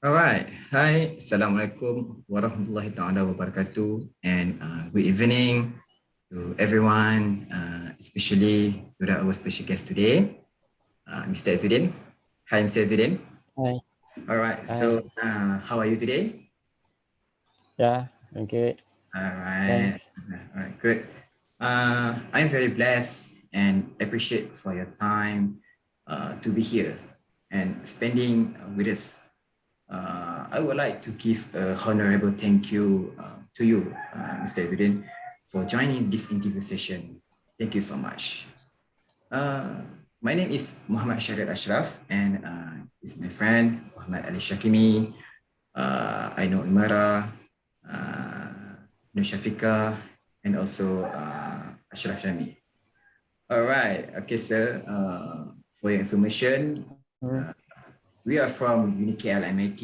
All right. Hi. Assalamualaikum warahmatullahi taala wabarakatuh. And good evening to everyone, especially to our special guest today, Mr. Azudin. Hi, Mr. Azudin. Hi, All right. hi. So, how are you today? Yeah, I'm good. All right. Thanks. All right. Good. I'm very blessed and appreciate for your time to be here and spending with us. I would like to give a honorable thank you to you, Mr. Evidin, for joining this interview session. Thank you so much. Uh, my name is Muhammad Syariat Ashraf, and it's my friend Muhammad Ali Shakimi. I know Imara, Nur Shafika, and also Ashraf Shami. All right. Okay, sir. For your information, Mm. we are from UniKL MIT,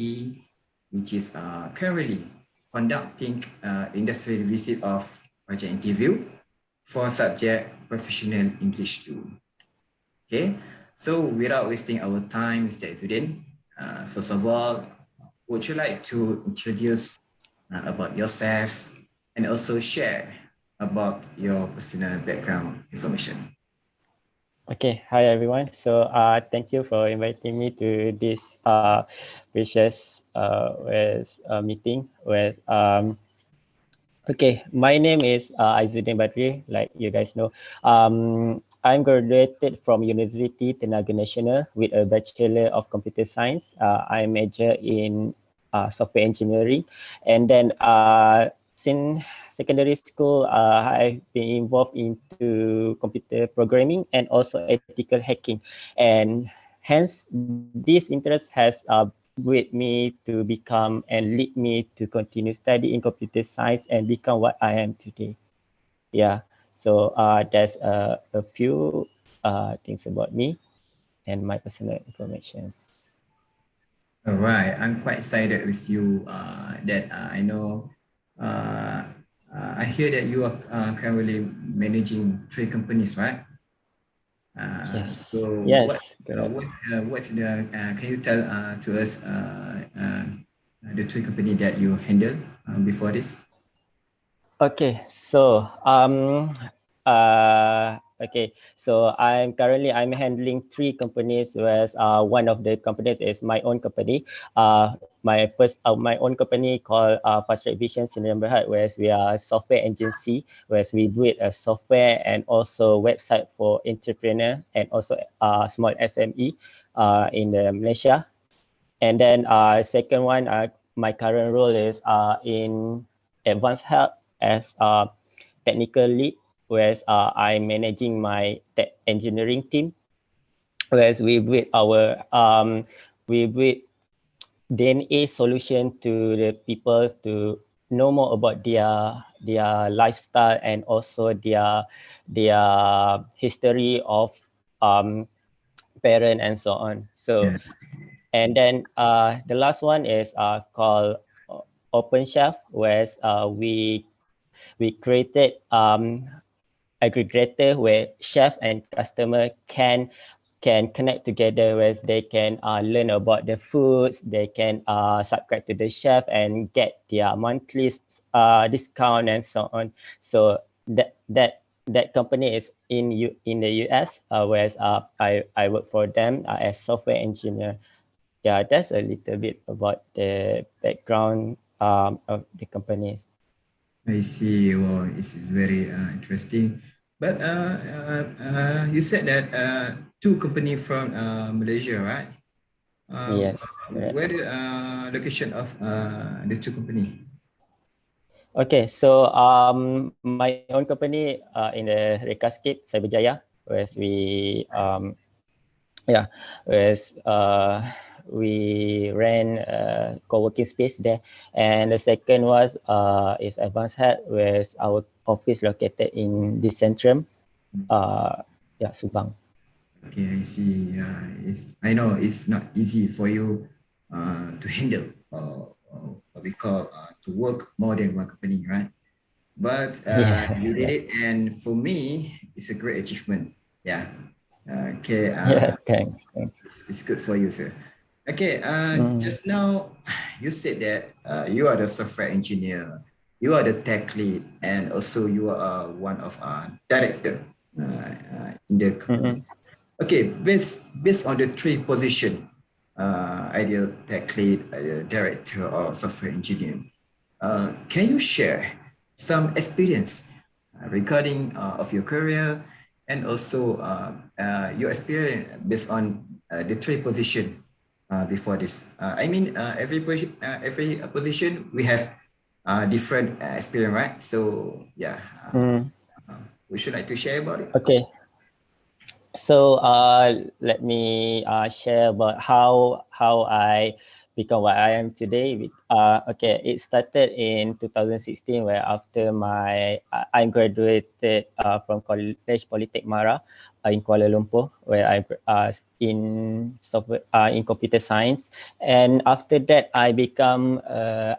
which is currently conducting industrial visit of project interview for subject professional English 2. Okay, so without wasting our time, Mr. Etudin, first of all, would you like to introduce about yourself and also share about your personal background information? Okay, hi everyone. So, thank you for inviting me to this precious meeting with Okay, my name is Aizuddin Badri, like you guys know. I'm graduated from University Tenaga Nasional with a Bachelor of Computer Science. I major in software engineering. And then since secondary school, I've been involved into computer programming and also ethical hacking. And hence, this interest has with me to become and lead me to continue studying computer science and become what I am today. Yeah. So there's a few things about me and my personal informations. All right, I'm quite excited with you that I know. Uh, I hear that you are currently managing three companies, right? Yes. So Yes. Correct. what's the can you tell to us the three company that you handled before this? Okay, so I'm handling three companies, whereas one of the companies is my own company. My own company called Fast Track Vision Sdn Bhd, whereas we are a software agency, whereas we build a software and also website for entrepreneur and also small SME in Malaysia. And then second one, my current role is in advanced health as technical lead, whereas I'm managing my tech engineering team, whereas we build DNA solution to the people to know more about their lifestyle and also their history of um, parent and so on. So Yeah. and then the last one is called OpenChef, where we created aggregator where chef and customer can connect together, where they can learn about the foods, they can subscribe to the chef and get their monthly discount and so on. So that company is in the US, whereas I work for them as software engineer. Yeah, that's a little bit about the background of the companies. I see. Well, it's very interesting. But you said that two company from Malaysia, right? Yes, correct. Where the location of the two company? Okay, so my own company in the Rekascape Cyberjaya, whereas yeah, whereas we ran a co-working space there, and the second was is Advanced Health, whereas our office located in the Centrum, yeah, Subang. Okay, I see. I know it's not easy for you to handle what we call to work more than one company, right? But Yes, you did yeah, it, and for me, it's a great achievement. Yeah. Okay. yeah. Thanks. It's good for you, sir. Okay, Mm, just now you said that you are the software engineer, you are the tech lead, and also you are one of director in the company. mm, Okay, based on the three position, ideal tech lead, ideal director, or software engineer, can you share some experience regarding of your career and also your experience based on the three position before this? I mean, every position we have different experience, right? So yeah, mm. would you like to share about it? Okay. So let me share about how I become what I am today. Okay, it started in 2016, where after I graduated from College Politek Mara in Kuala Lumpur, where I in software in computer science, and after that I become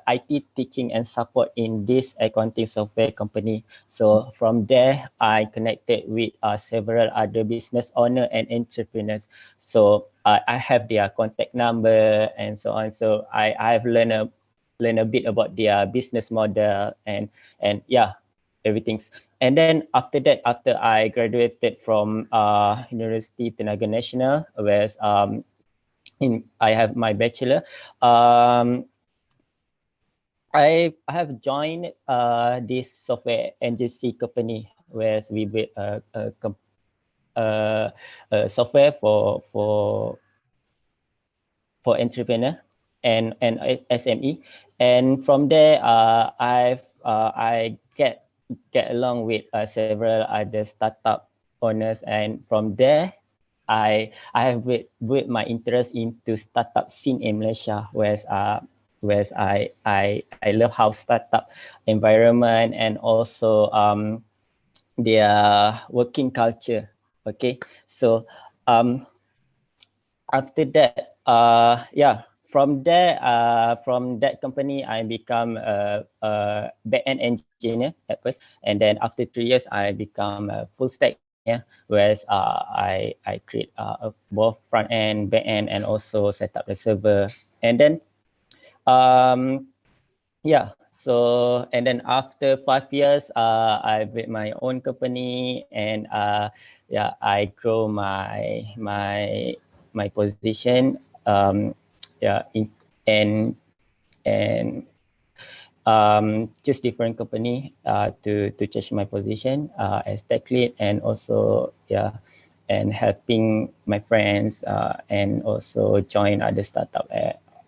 IT teaching and support in this accounting software company. So from there, I connected with several other business owner and entrepreneurs. So I have their contact number and so on. So I've learned a bit about their business model and yeah, everything's. And then after that, after I graduated from University Tenaga Nasional, where I have my bachelor. Um, I have joined this software agency company where we build software for entrepreneur and SME, and from there I get along with several other startup owners, and from there I have with my interest into startup scene in Malaysia, where I love how startup environment and also their working culture. Okay, so um, after that, yeah, from that company, I become a back-end engineer at first, and then after 3 years, I become a full stack engineer, whereas I create both front end, back end, and also set up the server, and then um, yeah. So and then after 5 years, I built my own company, and yeah, I grow my position. Yeah, and and choose different company to change my position as tech lead, and also yeah, and helping my friends and also join other startup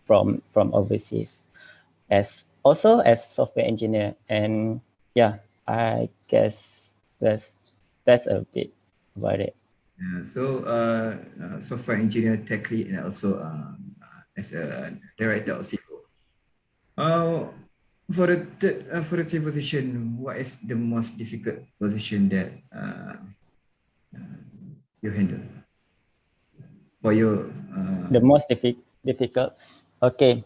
from overseas as also as software engineer. And yeah, I guess that's a bit about it. So software engineer, tech lead, and also as a director of CEO. Uh, for the third position, what is the most difficult position that you handle for your The most difficult. Okay,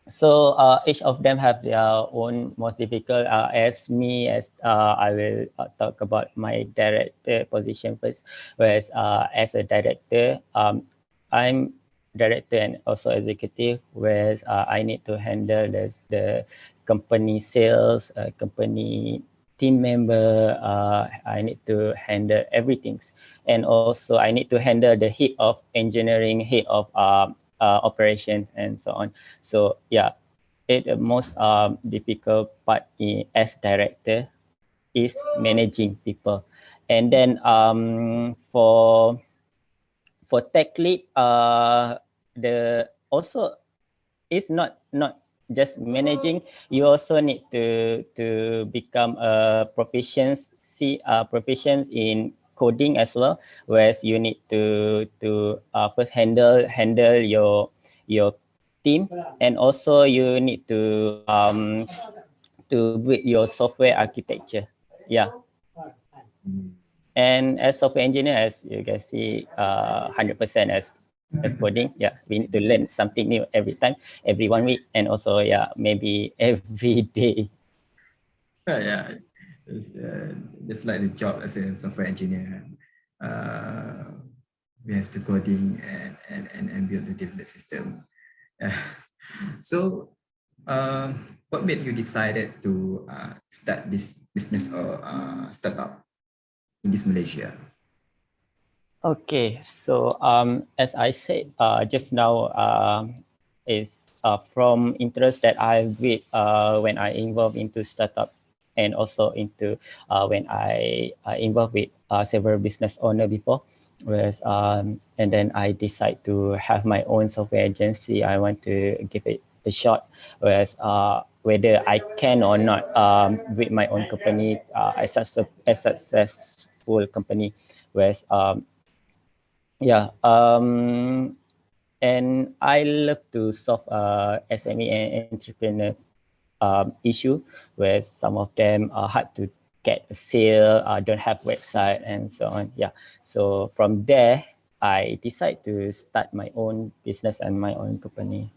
so each of them have their own most difficult. As I will talk about my director position first. Whereas as a director, I'm director and also executive, whereas I need to handle the company sales, company team member. I need to handle everything, and also I need to handle the head of engineering, head of operations, and so on. So yeah, the most difficult part as director is managing people. And then for tech lead, the also it's not just managing. You also need to become a proficient in coding as well, whereas you need to first handle your team, and also you need to build your software architecture. Yeah. And as software engineer, as you guys see, 100% as coding. Yeah, we need to learn something new every time, every 1 week, and also yeah, maybe every day. yeah, it's like the job as a software engineer. Uh, we have to coding and build the template system. So, what made you decided to start this business or startup in this Malaysia? Okay, so as I said just now, is from interest that I with when I involved into startup and also into when I involved with several business owner before, whereas and then I decide to have my own software agency. I want to give it a shot, whereas whether I can or not with my own company, a successful company, whereas yeah, and I love to solve SME and entrepreneur issue where some of them are hard to get a sale, don't have website and so on. Yeah, so from there, I decide to start my own business and my own company.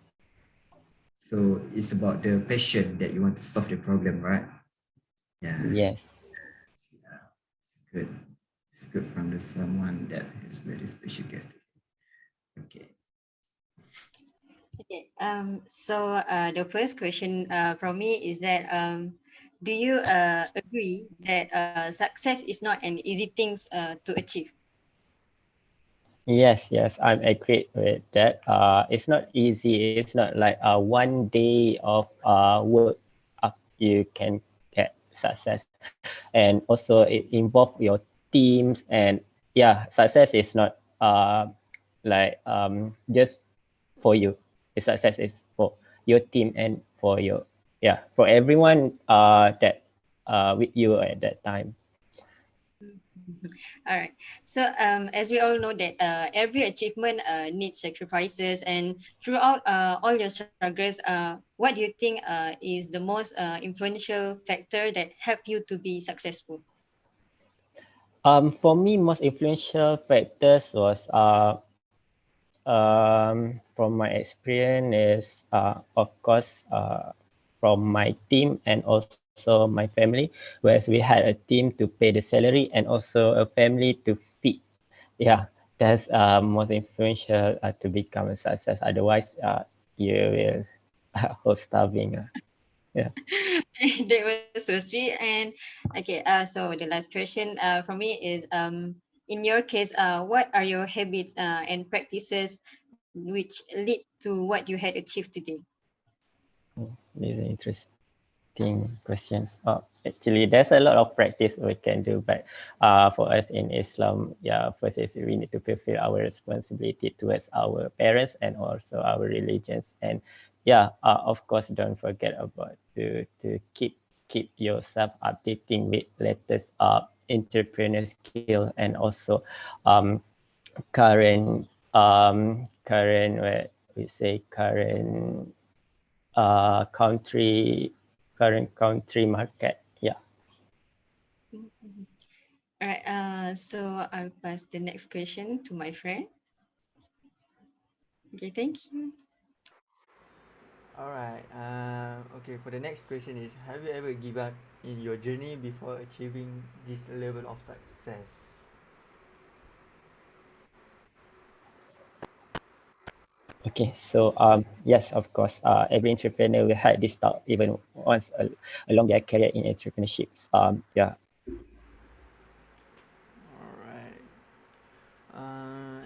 So it's about the passion that you want to solve the problem, right? Yeah, Yes. good. It's good from the someone that is very special guest. Okay. Okay. So the first question from me is that do you agree that success is not an easy thing to achieve? Yes, I'm agree with that. It's not easy. It's not like one day of work you can get success, and also it involve your teams and yeah, success is not like just for you. The success is for your team and for your yeah for everyone that with you at that time. All right. So as we all know that every achievement needs sacrifices, and throughout all your struggles, what do you think is the most influential factor that help you to be successful? For me, most influential factors was from my experience is of course from my team and also my family, whereas we had a team to pay the salary and also a family to feed. Yeah, that's most influential to become a success. Otherwise, you will whole starving. Yeah. That was so sweet. And okay, so the last question from me is in your case, what are your habits and practices which lead to what you had achieved today? These are interesting questions. Actually, there's a lot of practice we can do, but for us in Islam, yeah, first is we need to fulfill our responsibility towards our parents and also our religions. And yeah, of course, don't forget about to keep yourself updating with latest entrepreneur skill and also um, current where we say country current country market. Yeah. Mhm. All right. So I'll pass the next question to my friend. Okay, thank you. All right. Okay. For the next question is, have you ever given up in your journey before achieving this level of success? Okay, so yes, of course, every entrepreneur will have this thought even once along their career in entrepreneurships. Yeah. All right. Uh,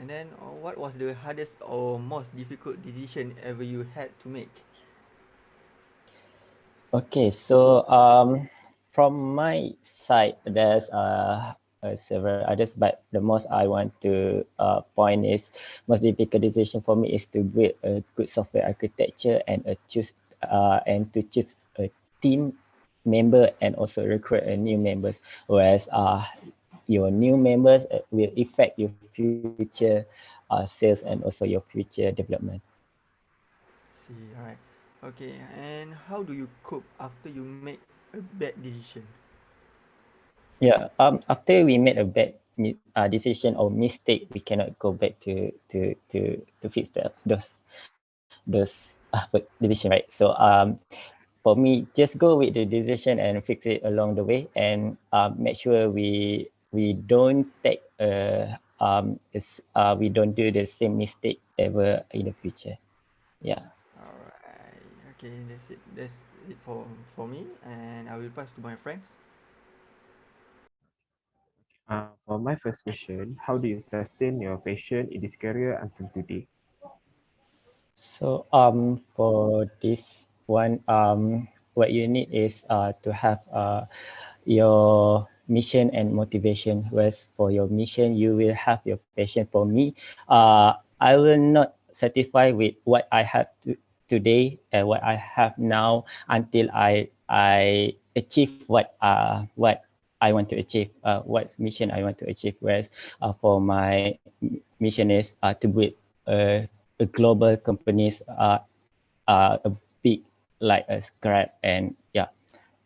and then, what was the hardest or most difficult decision ever you had to make? Okay, so from my side, there's several others, but the most I want to point is most difficult decision for me is to build a good software architecture and to choose a team member and also recruit a new members. Whereas your new members will affect your future sales and also your future development. See. All right. Okay. And how do you cope after you make a bad decision? Yeah. After we made a bad decision or mistake, we cannot go back to fix those decision, right? So for me, just go with the decision and fix it along the way, and make sure we don't take we don't do the same mistake ever in the future. Yeah. All right. Okay, that's it. That's it for me, and I will pass to my friends. For my first question, how do you sustain your passion in this career until today? So for this one, what you need is to have your mission and motivation. Whereas for your mission, you will have your passion. For me, I will not satisfy with what I have today and what I have now until I achieve what I want to achieve, what mission I want to achieve. Whereas for my mission is to build a global companies, a big like a Grab, and yeah,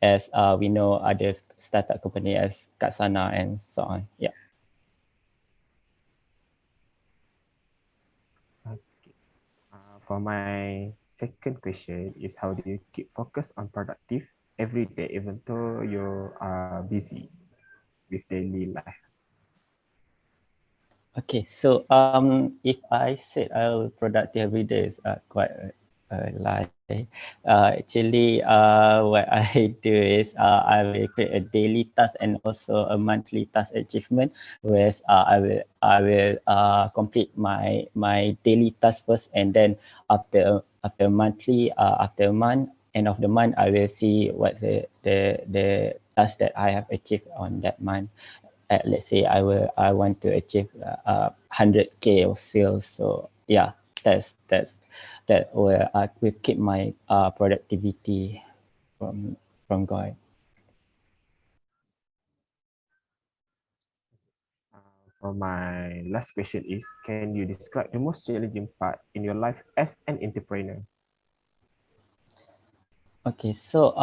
as we know other startup company as Katsana and so on. Yeah. Okay. For my second question is how do you keep focus on productive every day even though you are busy with daily life? Okay, so if I said I'll productive every day is quite a lie. Actually, what I do is I will create a daily task and also a monthly task achievement. Whereas I will complete my daily task first, and then after monthly after a month, end of the month, I will see what the task that I have achieved on that month. Let's say I want to achieve 100K of sales. So yeah, that will keep my productivity from going. For my last question is, can you describe the most challenging part in your life as an entrepreneur? Okay, so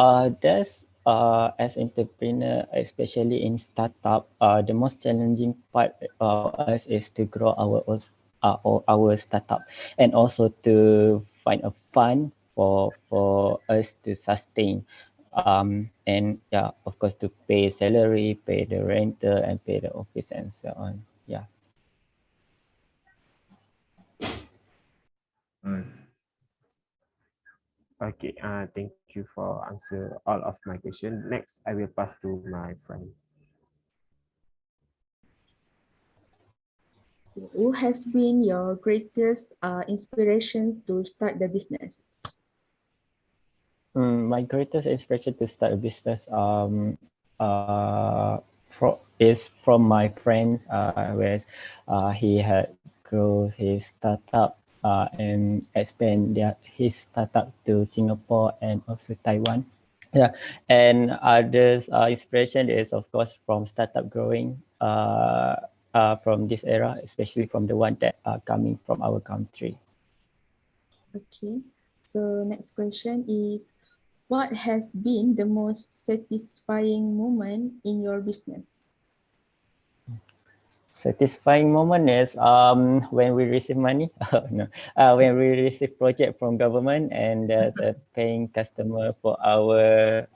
there's as entrepreneur, especially in startup, the most challenging part us is to grow or our startup, and also to find a fund for us to sustain, and yeah, of course to pay salary, pay the rental, and pay the office and so on. Yeah. Uh, Okay, thank you for answer all of my question. Next, I will pass to my friend. Who has been your greatest inspiration to start the business? My greatest inspiration to start a business is from my friend, where he had grown his startup and expand his startup to Singapore and also Taiwan. Yeah, and others inspiration is of course from startup growing from this era, especially from the one that are coming from our country. Okay, so next question is, what has been the most satisfying moment in your business? Satisfying moment is when we receive money. No, when we receive project from government and there's a paying customer for our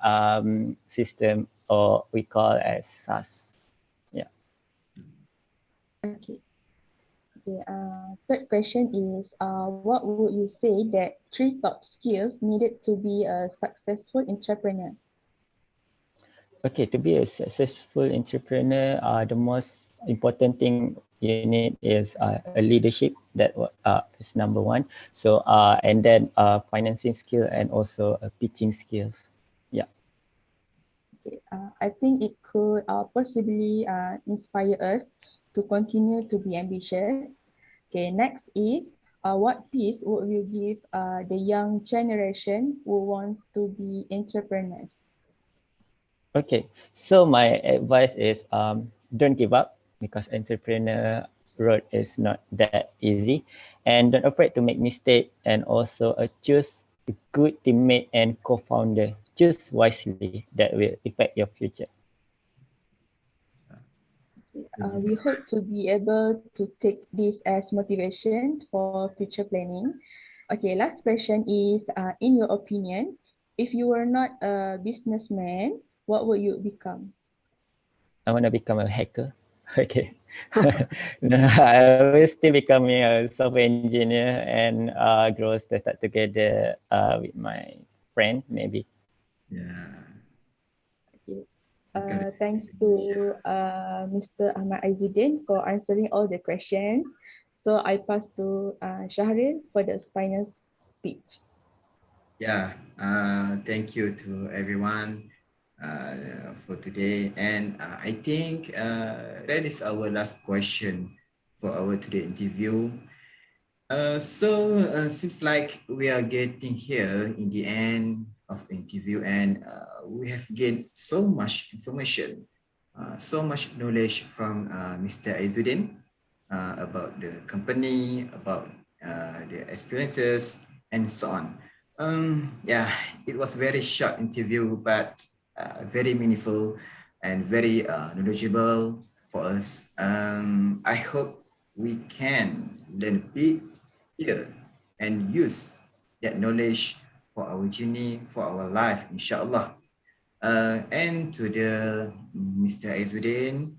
system, or we call as SaaS. Yeah. Okay. Okay. Third question is, what would you say that three top skills needed to be a successful entrepreneur? Okay, to be a successful entrepreneur, the most important thing you need is a leadership. That is number one. So and then financing skill and also pitching skills. Yeah. Okay. I think it could possibly inspire us to continue to be ambitious. Okay, next is, what piece would you give the young generation who wants to be entrepreneurs? Okay, so my advice is don't give up, because entrepreneur road is not that easy, and don't afraid to make mistake, and also choose a good teammate and co-founder. Choose wisely, that will affect your future. We hope to be able to take this as motivation for future planning. Okay, last question is, in your opinion, if you were not a businessman, what would you become? I want to become a hacker. Okay. No, I will still becoming a software engineer and grow startup together with my friend maybe. Yeah. Okay. Become Thanks to Mr. Ahmad Aizudin for answering all the questions. So I pass to Shahril for the final speech. Yeah, thank you to everyone for today. And I think that is our last question for our today interview. Seems like we are getting here in the end of the interview, and we have gained so much information, so much knowledge from Mr. Aizuddin about the company, about the experiences, and so on. Yeah, it was very short interview, but very meaningful and very knowledgeable for us. I hope we can learn a bit here and use that knowledge for our journey, for our life, inshallah. And to the Mr. Edwin,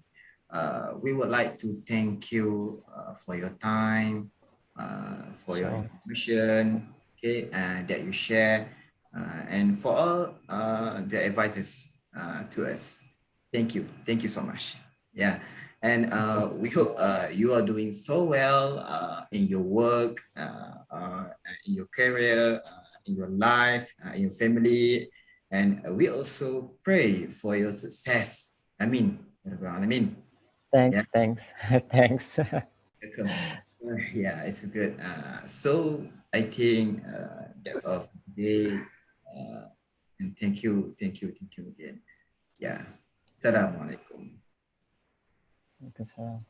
we would like to thank you for your time, for your Sure. information, okay, that you share, and for all the advices to us. Thank you so much. Yeah, and we hope you are doing so well in your work, in your career, in your life, in your family, and we also pray for your success. I mean, yeah, Thanks. Thanks. welcome. Yeah, it's good. So I think that's all for today. And thank you again. Yeah. Assalamualaikum. Waalaikumsalam.